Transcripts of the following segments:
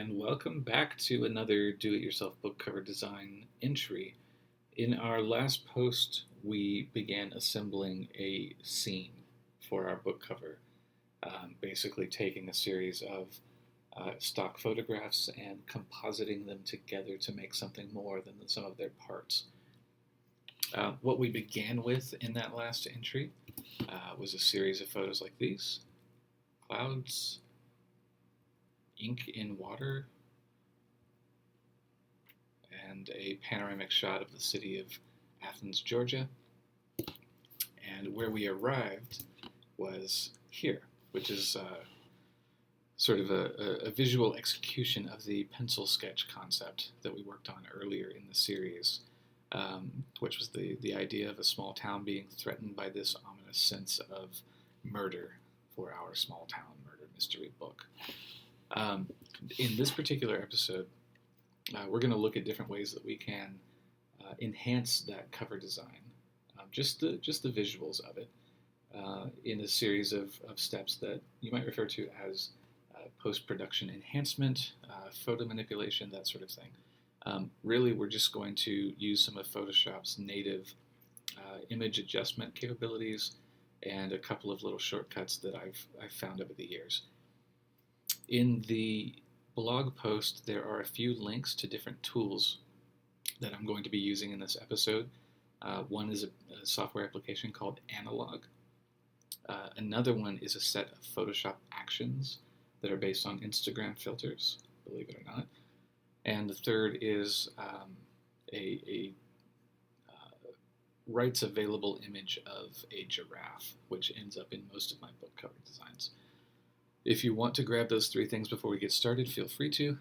and welcome back to another do-it-yourself book cover design entry. In our last post, we began assembling a scene for our book cover, basically taking a series of stock photographs and compositing them together to make something more than the sum of their parts. What we began with in that last entry was a series of photos like these: clouds, ink in water, and a panoramic shot of the city of Athens, Georgia. And where we arrived was here, which is sort of a visual execution of the pencil sketch concept that we worked on earlier in the series, which was the idea of a small town being threatened by this ominous sense of murder for our small town murder mystery book. In this particular episode, we're going to look at different ways that we can enhance that cover design, just the visuals of it, in a series of steps that you might refer to as post-production enhancement, photo manipulation, that sort of thing. Really, we're just going to use some of Photoshop's native image adjustment capabilities and a couple of little shortcuts that I've found over the years. In the blog post, there are a few links to different tools that I'm going to be using in this episode. One is a software application called Analog. Another one is a set of Photoshop actions that are based on Instagram filters, believe it or not. And the third is a rights available image of a giraffe, which ends up in most of my book cover designs. If you want to grab those three things before we get started, feel free to.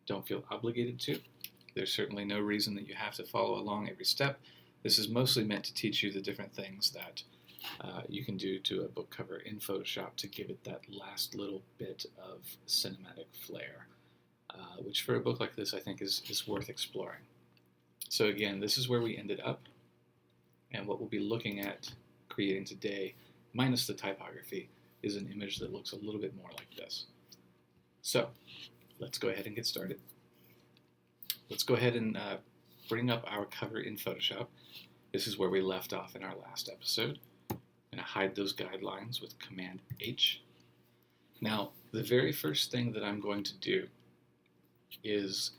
Don't feel obligated to. There's certainly no reason that you have to follow along every step. This is mostly meant to teach you the different things that you can do to a book cover in Photoshop to give it that last little bit of cinematic flair, which for a book like this I think is worth exploring. So again, this is where we ended up, and what we'll be looking at creating today, minus the typography, is an image that looks a little bit more like this. So let's go ahead and get started. Let's go ahead and bring up our cover in Photoshop. This is where we left off in our last episode. I'm going to hide those guidelines with Command H. Now, the very first thing that I'm going to do is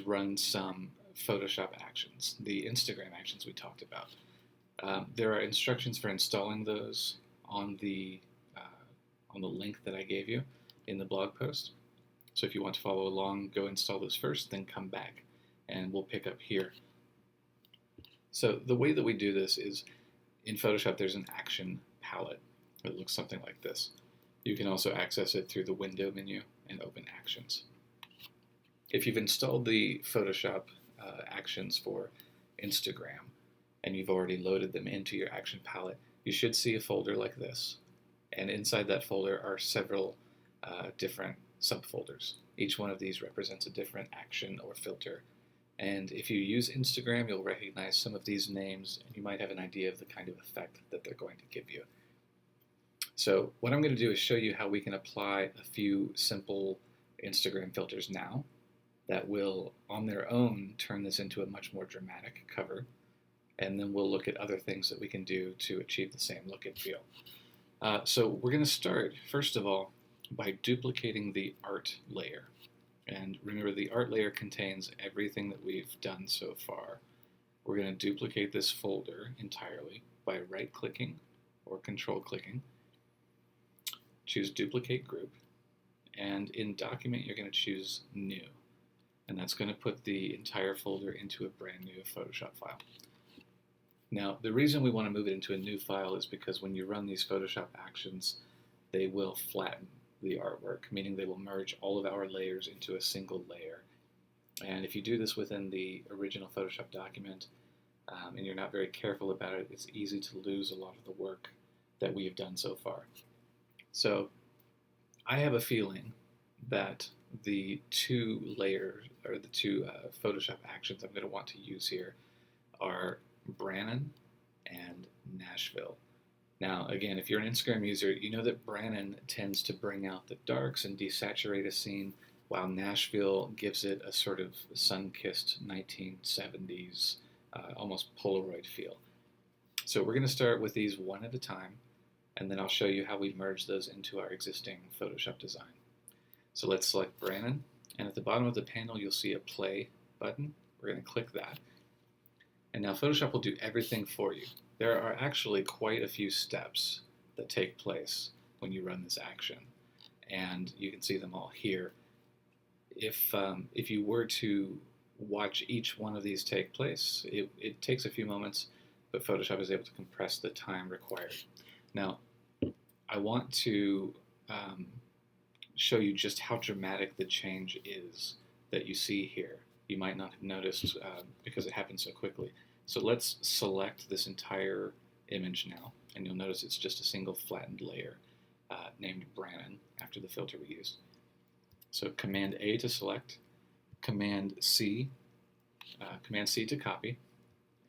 run some Photoshop actions, the Instagram actions we talked about. There are instructions for installing those on the link that I gave you in the blog post. So if you want to follow along, go install those first, then come back, and we'll pick up here. So the way that we do this is, in Photoshop there's an action palette that looks something like this. You can also access it through the window menu and open actions. If you've installed the Photoshop actions for Instagram and you've already loaded them into your action palette, you should see a folder like this, and inside that folder are several different subfolders. Each one of these represents a different action or filter, and if you use Instagram, you'll recognize some of these names, and you might have an idea of the kind of effect that they're going to give you. So what I'm going to do is show you how we can apply a few simple Instagram filters now that will, on their own, turn this into a much more dramatic cover. And then we'll look at other things that we can do to achieve the same look and feel. So we're going to start, first of all, by duplicating the art layer. And remember, the art layer contains everything that we've done so far. We're going to duplicate this folder entirely by right-clicking or control-clicking. Choose Duplicate Group. And in Document, you're going to choose New. And that's going to put the entire folder into a brand new Photoshop file. Now, the reason we want to move it into a new file is because when you run these Photoshop actions, they will flatten the artwork, meaning they will merge all of our layers into a single layer. And if you do this within the original Photoshop document, and you're not very careful about it, it's easy to lose a lot of the work that we have done so far. So I have a feeling that the two layers, or the two Photoshop actions I'm going to want to use here are Brannon and Nashville. Now, again, if you're an Instagram user, you know that Brannon tends to bring out the darks and desaturate a scene while Nashville gives it a sort of sun-kissed 1970s, almost Polaroid feel. So we're going to start with these one at a time, and then I'll show you how we merge those into our existing Photoshop design. So let's select Brannon, and at the bottom of the panel you'll see a play button. We're going to click that. And now Photoshop will do everything for you. There are actually quite a few steps that take place when you run this action, and you can see them all here. If you were to watch each one of these take place, it takes a few moments, but Photoshop is able to compress the time required. Now, I want to show you just how dramatic the change is that you see here. You might not have noticed because it happened so quickly. So let's select this entire image now, and you'll notice it's just a single flattened layer named Brannon after the filter we used. So Command A to select, Command C to copy,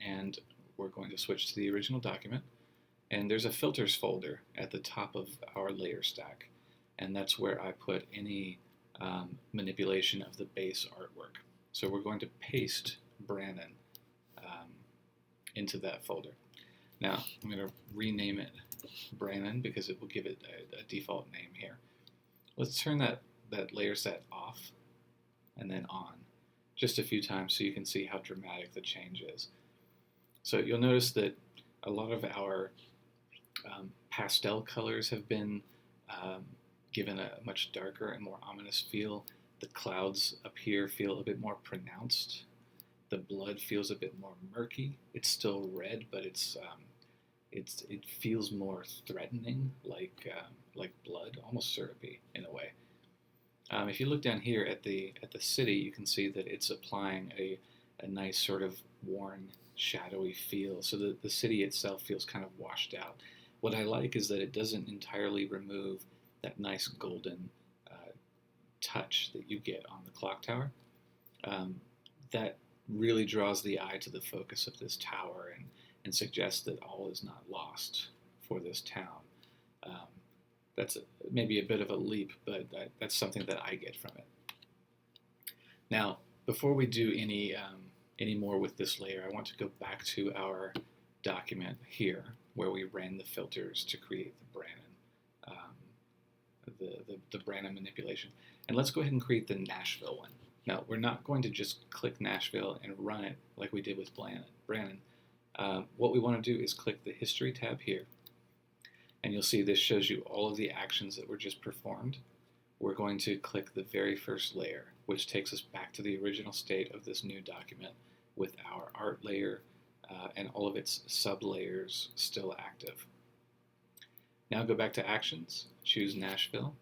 and we're going to switch to the original document. And there's a filters folder at the top of our layer stack, and that's where I put any manipulation of the base artwork. So we're going to paste Brannon into that folder. Now I'm going to rename it Brannon because it will give it a default name here. Let's turn that layer set off and then on just a few times so you can see how dramatic the change is. So you'll notice that a lot of our pastel colors have been given a much darker and more ominous feel. The clouds up here feel a bit more pronounced. The blood feels a bit more murky. It's still red, but it feels more threatening, like blood, almost syrupy in a way. If you look down here at the city, you can see that it's applying a nice sort of worn, shadowy feel. So the city itself feels kind of washed out. What I like is that it doesn't entirely remove that nice golden touch that you get on the clock tower. That really draws the eye to the focus of this tower and suggests that all is not lost for this town. That's maybe a bit of a leap, but that's something that I get from it. Now, before we do any more with this layer, I want to go back to our document here where we ran the filters to create the Brannon, the Brannon manipulation. And let's go ahead and create the Nashville one. Now, we're not going to just click Nashville and run it like we did with Brannon. What we want to do is click the History tab here, and you'll see this shows you all of the actions that were just performed. We're going to click the very first layer, which takes us back to the original state of this new document with our art layer and all of its sub-layers still active. Now go back to Actions, choose Nashville,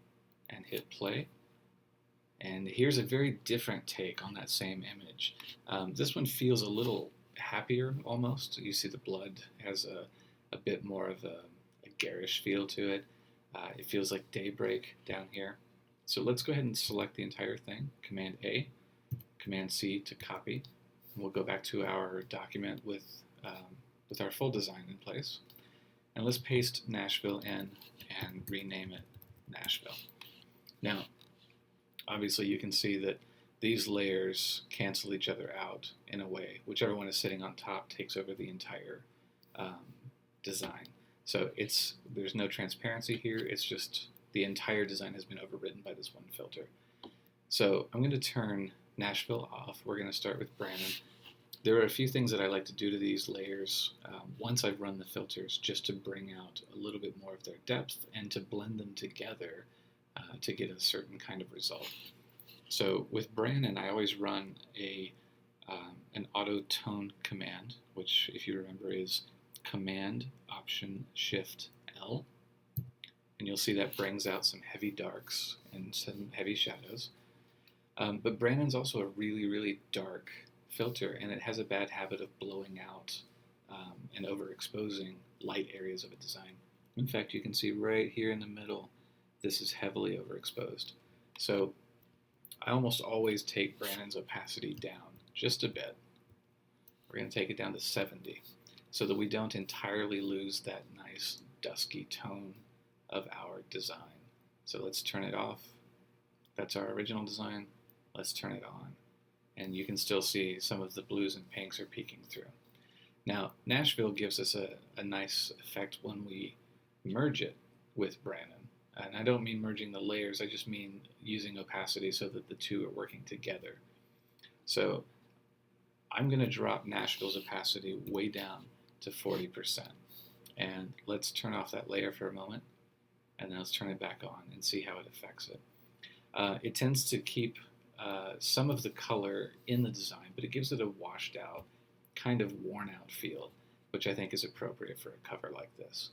and hit play. And here's a very different take on that same image. This one feels a little happier almost. You see the blood has a bit more of a garish feel to it. It feels like daybreak down here. So let's go ahead and select the entire thing. Command A, Command C to copy. And we'll go back to our document with our full design in place. And let's paste Nashville in and rename it Nashville. Now, obviously you can see that these layers cancel each other out in a way. Whichever one is sitting on top takes over the entire design. So there's no transparency here, it's just the entire design has been overwritten by this one filter. So I'm going to turn Nashville off. We're going to start with Brannon. There are a few things that I like to do to these layers once I've run the filters, just to bring out a little bit more of their depth and to blend them together to get a certain kind of result. So with Brannon, I always run an auto tone command, which, if you remember, is Command Option Shift L, and you'll see that brings out some heavy darks and some heavy shadows. But Brannon's also a really, really dark filter, and it has a bad habit of blowing out and overexposing light areas of a design. In fact, you can see right here in the middle, this is heavily overexposed. So I almost always take Brannon's opacity down just a bit. We're going to take it down to 70 so that we don't entirely lose that nice dusky tone of our design. So let's turn it off, That's our original design. Let's turn it on. And you can still see some of the blues and pinks are peeking through. Now, Nashville gives us a nice effect when we merge it with Brannon. And I don't mean merging the layers, I just mean using opacity so that the two are working together. So I'm going to drop Nashville's opacity way down to 40%. And let's turn off that layer for a moment, and then let's turn it back on and see how it affects it. It tends to keep some of the color in the design, but it gives it a washed out, kind of worn out feel, which I think is appropriate for a cover like this.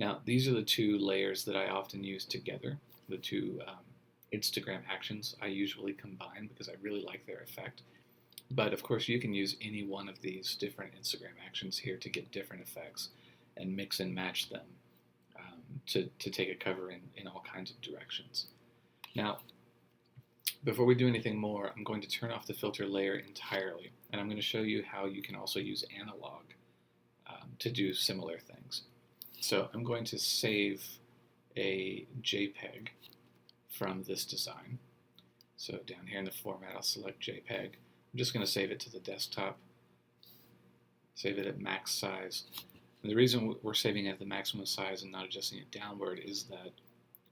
Now, these are the two layers that I often use together, the two Instagram actions I usually combine because I really like their effect. But of course, you can use any one of these different Instagram actions here to get different effects and mix and match them to take a cover in all kinds of directions. Now, before we do anything more, I'm going to turn off the filter layer entirely, and I'm going to show you how you can also use analog to do similar things. So I'm going to save a JPEG from this design. So down here in the format, I'll select JPEG. I'm just going to save it to the desktop, save it at max size. And the reason we're saving it at the maximum size and not adjusting it downward is that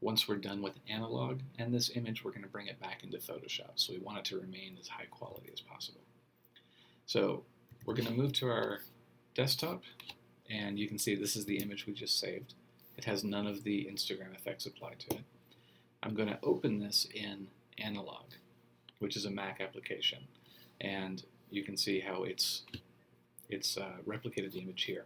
once we're done with analog and this image, we're going to bring it back into Photoshop. So we want it to remain as high quality as possible. So we're going to move to our desktop, and you can see this is the image we just saved. It has none of the Instagram effects applied to it. I'm going to open this in Analog, which is a Mac application, and you can see how it's replicated the image here.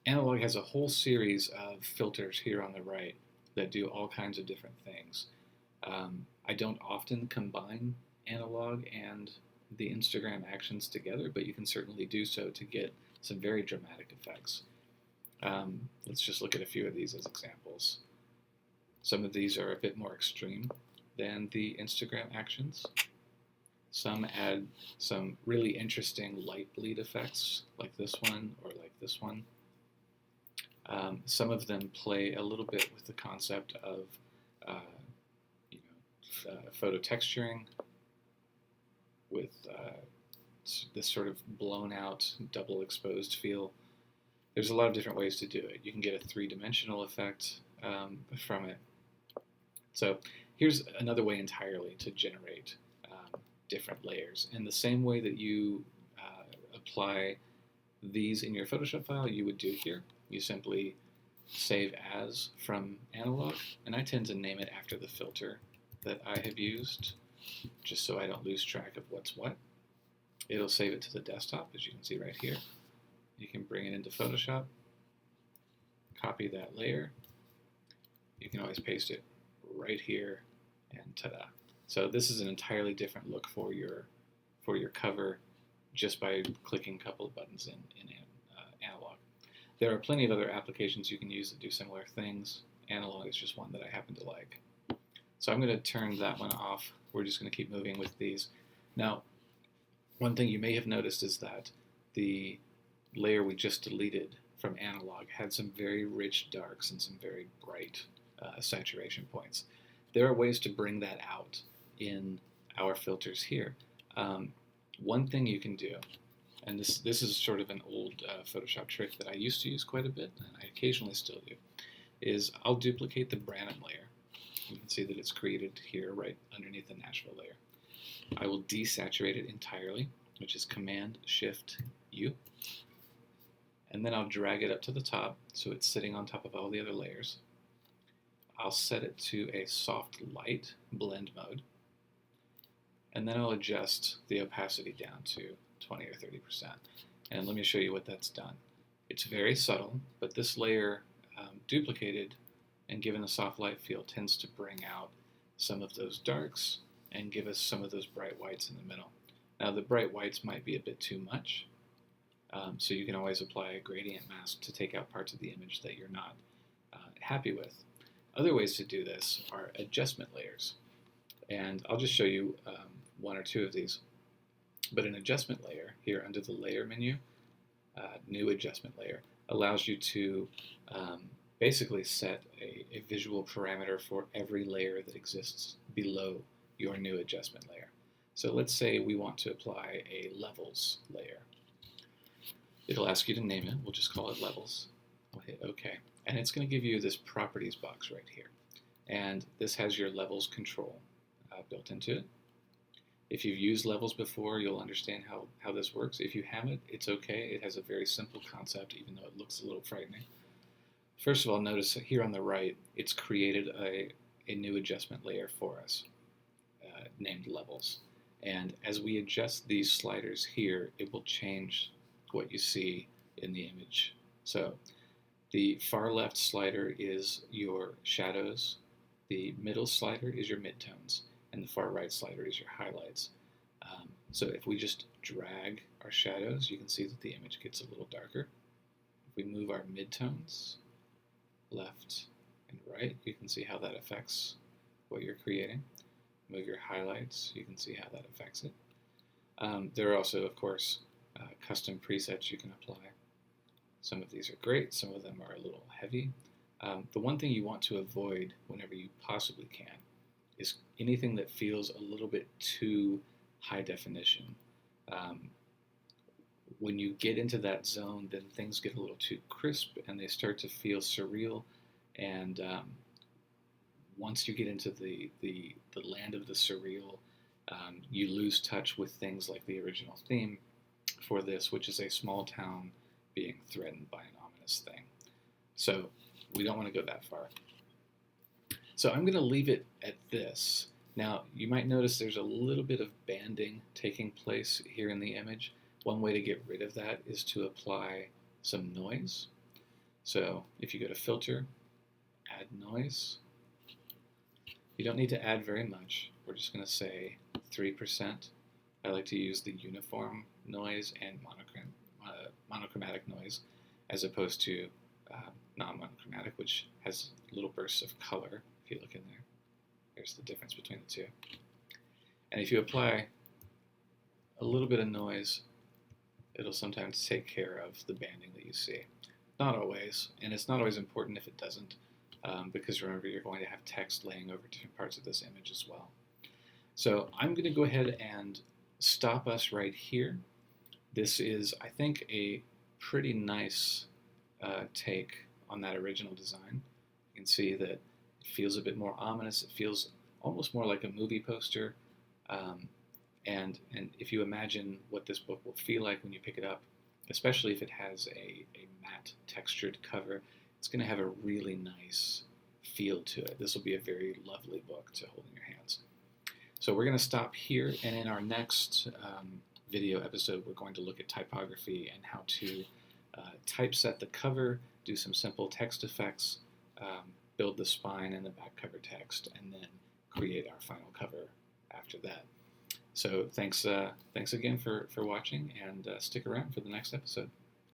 Analog has a whole series of filters here on the right that do all kinds of different things. I don't often combine Analog and the Instagram actions together, but you can certainly do so to get some very dramatic effects. Let's just look at a few of these as examples. Some of these are a bit more extreme than the Instagram actions. Some add some really interesting light bleed effects, like this one or like this one. Some of them play a little bit with the concept of photo texturing with this sort of blown out, double exposed feel. There's a lot of different ways to do it. You can get a three-dimensional effect from it. So here's another way entirely to generate different layers. In the same way that you apply these in your Photoshop file, you would do here. You simply save as from Analog, and I tend to name it after the filter that I have used, just so I don't lose track of what's what. It'll save it to the desktop, as you can see right here. You can bring it into Photoshop, copy that layer. You can always paste it right here, and ta-da. So this is an entirely different look for your cover just by clicking a couple of buttons in Analog. There are plenty of other applications you can use that do similar things. Analog is just one that I happen to like. So I'm going to turn that one off. We're just going to keep moving with these. Now, one thing you may have noticed is that the layer we just deleted from Analog had some very rich darks and some very bright saturation points. There are ways to bring that out in our filters here. One thing you can do, and this is sort of an old Photoshop trick that I used to use quite a bit, and I occasionally still do, is I'll duplicate the Brannon layer. You can see that it's created here right underneath the Nashville layer. I will desaturate it entirely, which is Command-Shift-U, and then I'll drag it up to the top so it's sitting on top of all the other layers. I'll set it to a soft light blend mode, and then I'll adjust the opacity down to 20 or 30%. And let me show you what that's done. It's very subtle, but this layer duplicated and given a soft light feel tends to bring out some of those darks and give us some of those bright whites in the middle. Now the bright whites might be a bit too much, so you can always apply a gradient mask to take out parts of the image that you're not happy with. Other ways to do this are adjustment layers, and I'll just show you one or two of these. But an adjustment layer here under the layer menu, new adjustment layer, allows you to basically set a visual parameter for every layer that exists below your new adjustment layer. So let's say we want to apply a levels layer. It'll ask you to name it. We'll just call it levels. I'll hit OK. And it's going to give you this properties box right here. And this has your levels control built into it. If you've used levels before, you'll understand how this works. If you haven't, it's okay. It has a very simple concept, even though it looks a little frightening. First of all, notice here on the right, it's created a new adjustment layer for us, named levels. And as we adjust these sliders here, it will change what you see in the image. So the far left slider is your shadows, the middle slider is your midtones, and the far right slider is your highlights. So if we just drag our shadows, you can see that the image gets a little darker. If we move our midtones left and right, you can see how that affects what you're creating. Move your highlights, you can see how that affects it. There are also, of course, custom presets you can apply. Some of these are great, some of them are a little heavy. The one thing you want to avoid whenever you possibly can is anything that feels a little bit too high definition. When you get into that zone, then things get a little too crisp and they start to feel surreal. And once you get into the land of the surreal, you lose touch with things like the original theme for this, which is a small town being threatened by an ominous thing. So we don't want to go that far. So I'm going to leave it at this. Now, you might notice there's a little bit of banding taking place here in the image. One way to get rid of that is to apply some noise. So if you go to Filter, Add Noise, you don't need to add very much. We're just going to say 3%. I like to use the uniform noise and monochromatic noise as opposed to non-monochromatic, which has little bursts of color. If you look in there, there's the difference between the two. And if you apply a little bit of noise, it'll sometimes take care of the banding that you see. Not always, and it's not always important if it doesn't, because remember, you're going to have text laying over different parts of this image as well. So I'm going to go ahead and stop us right here. This is, I think, a pretty nice take on that original design. You can see that it feels a bit more ominous. It feels almost more like a movie poster. And if you imagine what this book will feel like when you pick it up, especially if it has a matte textured cover, it's going to have a really nice feel to it. This will be a very lovely book to hold in your hands. So we're going to stop here, and in our next video episode, we're going to look at typography and how to typeset the cover, do some simple text effects, build the spine and the back cover text, and then create our final cover after that. So thanks again for watching, and stick around for the next episode.